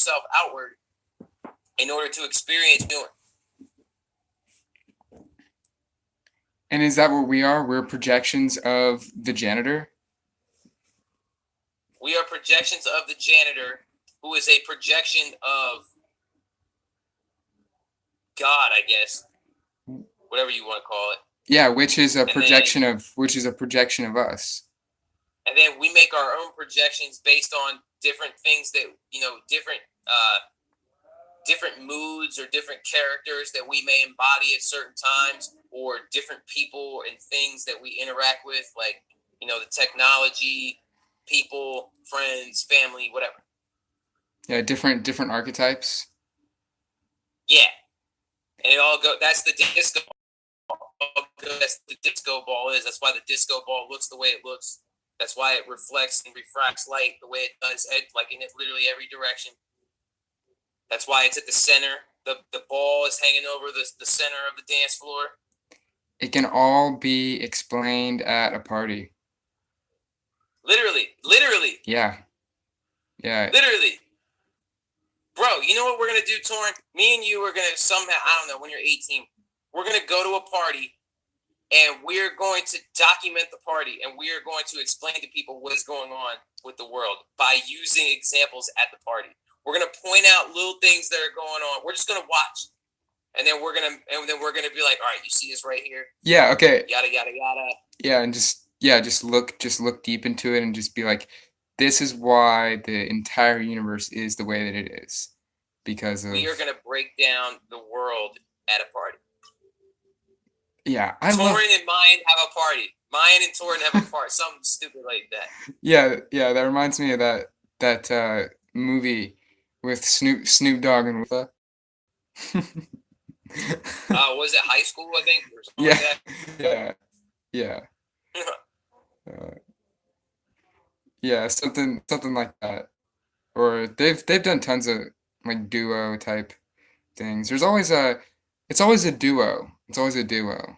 yourself outward in order to experience doing. And is that what we are? We're projections of the janitor? We are projections of the janitor, who is a projection of God, I guess, whatever you want to call it. Yeah, which is a And projection then, of us. and then we make our own projections based on different things that, different moods or different characters that we may embody at certain times, or different people and things that we interact with, like, the technology, people, friends, family, whatever. Yeah, different archetypes. Yeah. And it all go. That's the disco ball. That's the disco ball is. That's why the disco ball looks the way it looks. That's why it reflects and refracts light the way it does, like in literally every direction. That's why it's at the center. The ball is hanging over the center of the dance floor. It can all be explained at a party. Literally. Yeah. Yeah. Literally. Bro, you know what we're going to do, Torrin? Me and you are going to somehow, I don't know, when you're 18, we're going to go to a party and we're going to document the party and we are going to explain to people what is going on with the world by using examples at the party. We're going to point out little things that are going on. We're just going to watch. And then we're going to be like, all right, you see this right here? Yeah, okay. Yada, yada, yada. Yeah, and just look deep into it and just be like, this is why the entire universe is the way that it is. Because of... We are going to break down the world at a party. Yeah, Torrin and Mayan have a party. Mayan and Torrin have a party. Something stupid like that. Yeah, that reminds me of that movie with Snoop Dogg and Woofa. Was it High School, I think, or something Yeah, like that? yeah. Yeah, something like that. Or they've done tons of like duo type things. It's always a duo. It's always a duo.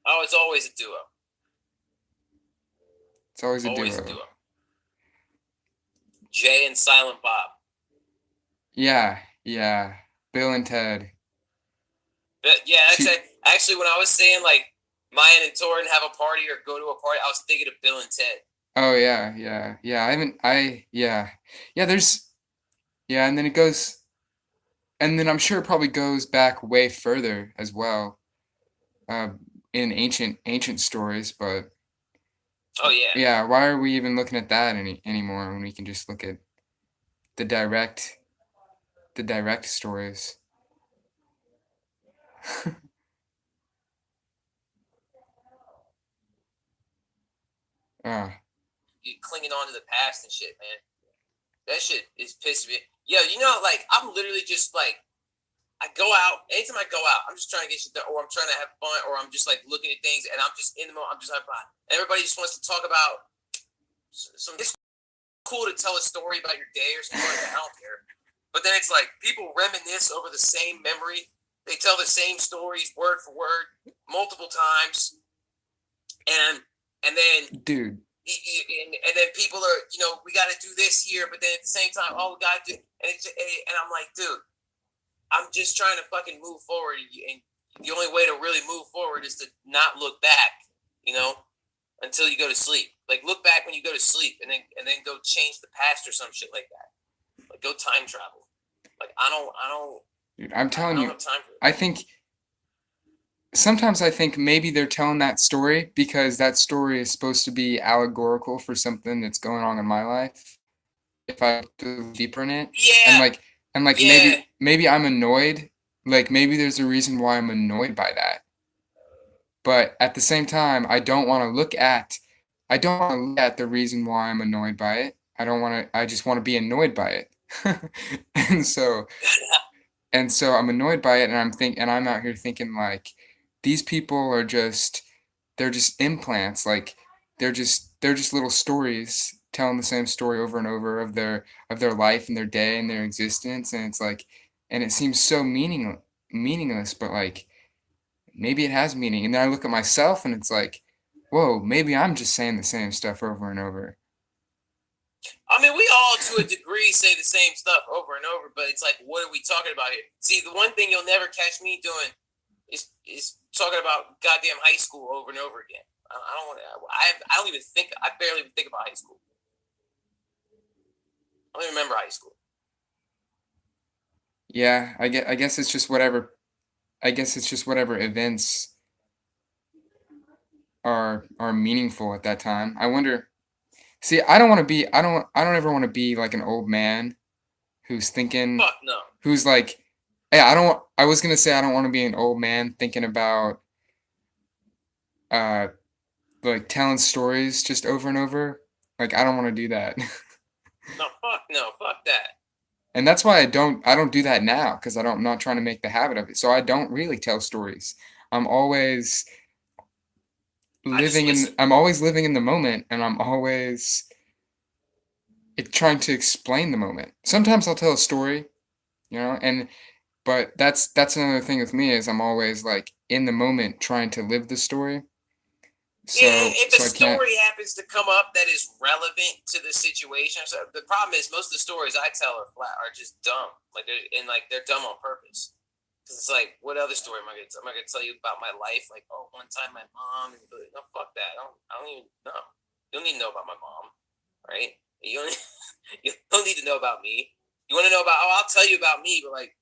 Oh, it's always a duo. It's always a Always a duo. duo. Jay and Silent Bob. Yeah. Bill and Ted. But yeah, actually when I was saying like Mayan and Torrin have a party or go to a party, I was thinking of Bill and Ted. Oh yeah. And then it goes, and then I'm sure it probably goes back way further as well, in ancient stories, but oh yeah. Yeah, why are we even looking at that anymore when we can just look at the direct stories? Ah, You clinging on to the past and shit, man. That shit is pissing me. Yo, like I'm literally just like, I go out. Anytime I go out, I'm just trying to get shit done, or I'm trying to have fun, or I'm just like looking at things, and I'm just in the moment. I'm just having fun. And everybody just wants to talk about some. It's cool to tell a story about your day or something like that. I don't care. But then it's like people reminisce over the same memory. They tell the same stories word for word multiple times, and then dude. And then people are, we got to do this here, but then at the same time, we got to do, and I'm like, dude, I'm just trying to fucking move forward, and the only way to really move forward is to not look back, until you go to sleep. Like look back when you go to sleep, and then go change the past or some shit like that. Like go time travel. Like I don't. Dude, I'm telling you, have time for it. I think sometimes I think maybe they're telling that story because that story is supposed to be allegorical for something that's going on in my life. If I look deeper in it, Yeah. and like Yeah. maybe I'm annoyed. Like maybe there's a reason why I'm annoyed by that. But at the same time, I don't want to look at the reason why I'm annoyed by it. I just want to be annoyed by it. And so I'm annoyed by it, and I'm out here thinking like these people are they're just implants, like they're just little stories telling the same story over and over of their life and their day and their existence, and it's like, and it seems so meaningless, but like maybe it has meaning. And then I look at myself and it's like, whoa, maybe I'm just saying the same stuff over and over. I mean, we all to a degree, say the same stuff over and over, but it's like, what are we talking about here? See, the one thing you'll never catch me doing is talking about goddamn high school over and over again. I don't want to. I don't even think. I barely even think about high school. I don't even remember high school. Yeah, I guess it's just whatever. I guess it's just whatever events are meaningful at that time. I wonder. See, I don't want to be. I don't ever want to be like an old man who's thinking, Fuck no. who's like, hey, I don't. I was gonna say I don't want to be an old man thinking about uh like telling stories just over and over. Like I don't want to do that. No, fuck that. And that's why I don't do that now because I'm not trying to make the habit of it. So I don't really tell stories. I'm always I'm always living in the moment and I'm always trying to explain the moment. Sometimes I'll tell a story, and but that's another thing with me is I'm always like in the moment trying to live the story. So yeah, if a so I can't. story happens to come up that is relevant to the situation, so the problem is most of the stories I tell are just dumb, they're dumb on purpose. Because it's like, what other story am I gonna? Am I gonna tell you about my life? Like, oh, one time my mom. And no, fuck that. I don't even know. You don't need to know about my mom, right? You don't. You don't need to know about me. You want to know about? Oh, I'll tell you about me, but like,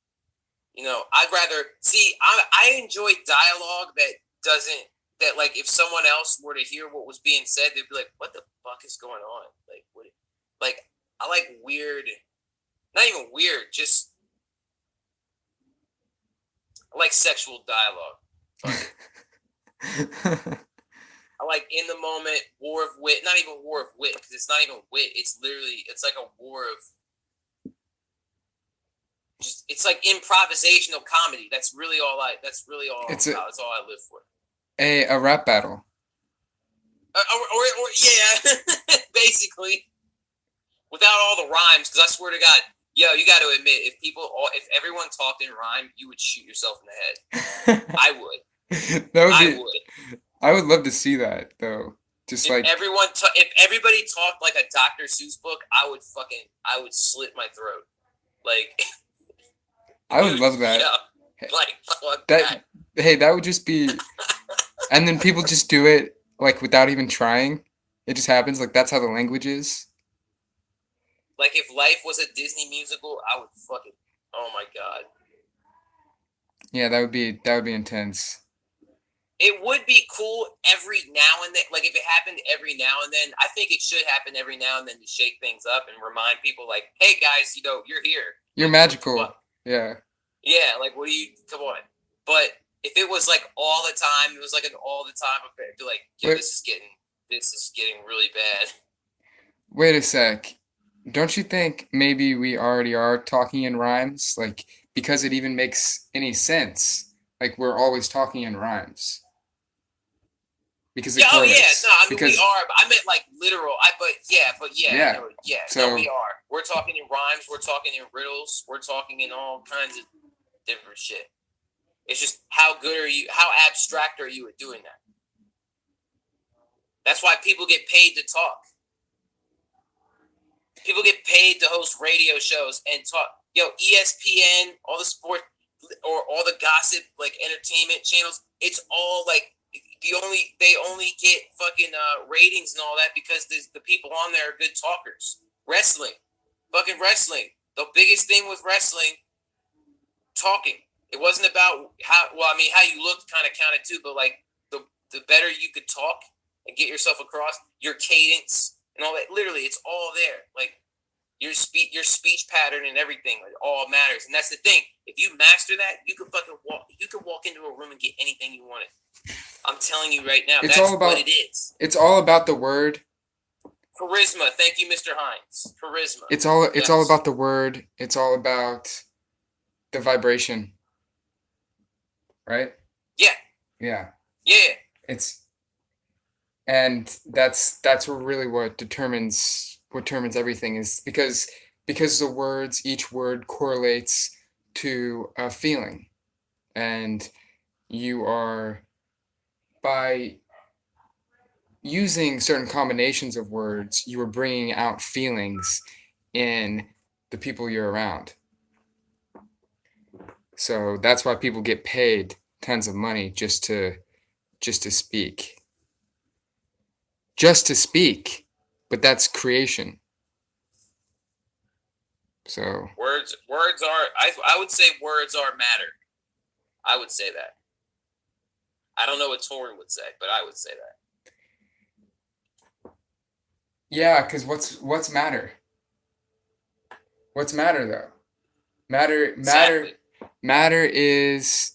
I'd rather see. I enjoy dialogue that doesn't. That like, if someone else were to hear what was being said, they'd be like, "What the fuck is going on?" Like, what? Like, I like weird. Not even weird. Just I like sexual dialogue. I like in the moment war of wit. Not even war of wit because it's not even wit. It's literally like a war of just. It's like improvisational comedy. That's really all It's That's all I live for. a rap battle. Or yeah, basically without all the rhymes. Because I swear to God, yo, you got to admit if everyone talked in rhyme, you would shoot yourself in the head. I would. I would. I would love to see that though. Just like if everybody talked like a Dr. Seuss book, I would slit my throat. Like I would love that. Yeah, like fuck that. Hey, that would just be, and then people just do it like without even trying. It just happens. Like that's how the language is. Like if life was a Disney musical, I would fucking. Oh my god. Yeah, that would be intense. It would be cool every now and then. Like if it happened every now and then, I think it should happen every now and then to shake things up and remind people, like, "Hey guys, you're here. You're like, magical." Yeah. Yeah, like what do you? Come on. But if it was like all the time, it was like an all the time affair. I'd be like, yo, this is getting really bad. Wait a sec. Don't you think maybe we already are talking in rhymes? Like because it even makes any sense. Like we're always talking in rhymes. Because it Yeah, oh yeah, correlates. no, I mean we are, but I meant like literal. Yeah. No, yeah, So no, we are. We're talking in rhymes. We're talking in riddles. We're talking in all kinds of different shit. It's just how good are you? How abstract are you at doing that? That's why people get paid to talk. People get paid to host radio shows and talk. Yo, ESPN, all the sport or all the gossip, like entertainment channels. It's all like they only get fucking ratings and all that because the people on there are good talkers. Wrestling, fucking wrestling. The biggest thing with wrestling, talking. It wasn't about how you looked kind of counted too, but like the better you could talk and get yourself across, your cadence and all that. Literally, it's all there. Like your speech pattern and everything, like, all matters. And that's the thing. If you master that, you can fucking walk. You can walk into a room and get anything you wanted. I'm telling you right now, that's what it is. It's all about the word. Charisma. Thank you, Mr. Hines. Charisma. It's all about the word. It's all about the vibration. Right? Yeah. Yeah. Yeah. And that's really what determines everything is because the words, each word correlates to a feeling. And you are, by using certain combinations of words, you are bringing out feelings in the people you're around. So that's why people get paid tons of money just to speak. Just to speak. But that's creation. So words are. I would say words are matter. I would say that. I don't know what Torrin would say, but I would say that. yeah, because what's matter? What's matter though? Exactly. Matter is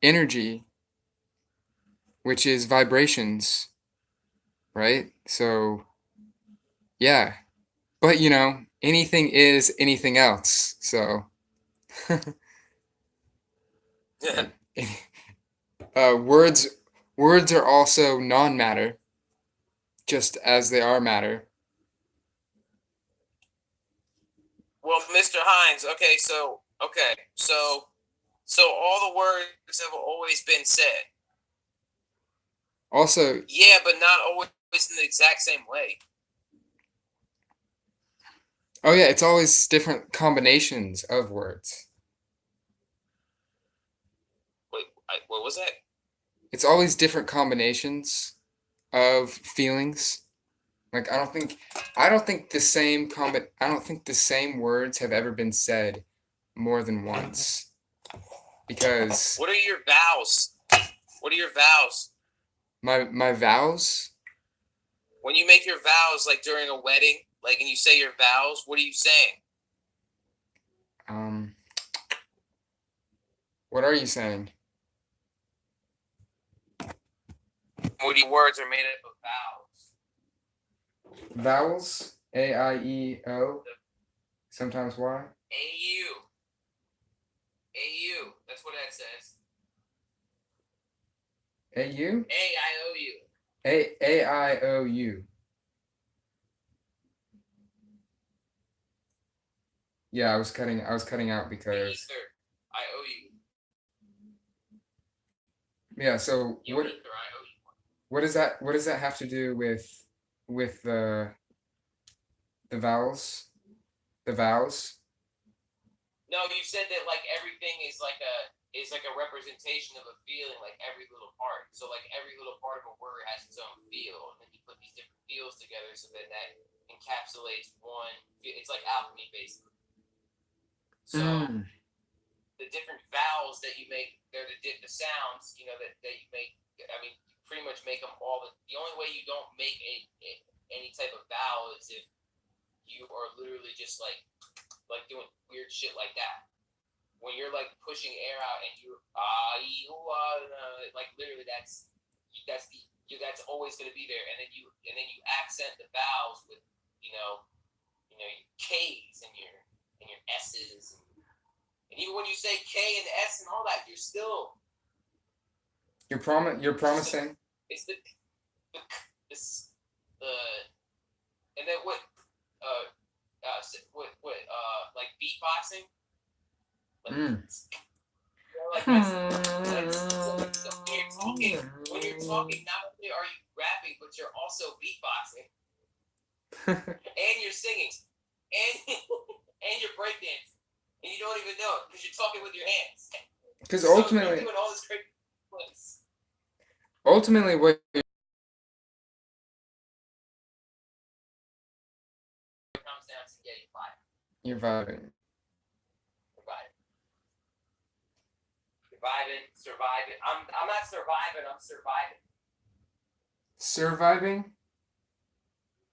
energy, which is vibrations, right? So yeah. But anything is anything else. So like words are also non-matter, just as they are matter. Well, Mr. Hines, so all the words have always been said. Also, Yeah, but not always in the exact same way. oh yeah, it's always different combinations of words. Wait, what was that? It's always different combinations of feelings. Like I don't think the same words have ever been said more than once. Because What are your vows? What are your vows? my vows, When you make your vows, like during a wedding, like, and you say your vows, what are you saying? um what are you saying? What words are made up of vowels? Vowels, A, I, E, O, sometimes Y. A-U. A-U. That's what that says. A-U? A-I-O-U. A-I-O-U. Yeah, I was cutting out because I-O-U. yeah, so what does that have to do with the vowels? The vowels? No, you said that like everything is like a representation of a feeling, like every little part. So like every little part of a word has its own feel, and then you put these different feels together so that encapsulates one. It's like alchemy, basically. So the different vowels that you make, they're the sounds, that you make. I mean, you pretty much make them all. The only way you don't make any type of vowel is if you are literally just like doing weird shit like that. When you're like pushing air out and you're like literally that's always going to be there, and then you accent the vowels with your K's and your S's, and even when you say K and S and all that, you're still you're promising. It's the and then what like beatboxing. Like that's so when you're talking, not only are you rapping, but you're also beatboxing, and you're singing, and and you're breakdancing, and you don't even know it because you're talking with your hands. Because ultimately, you're doing all this crazy things. Ultimately, what it comes down to getting vibing. You're vibing. Surviving. I'm not surviving. I'm surviving. Surviving.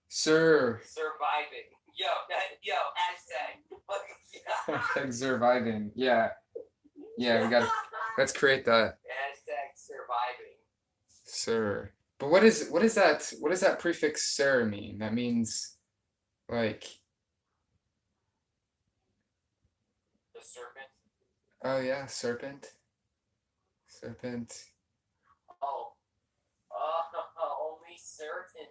Surviving. Yo, hashtag. Hashtag surviving. Yeah. Yeah, we gotta. Let's create that. Hashtag surviving. Sir. But what is that? What does that prefix "sir" mean? That means, like. The serpent. Oh yeah, serpent. Serpent. Oh, only certain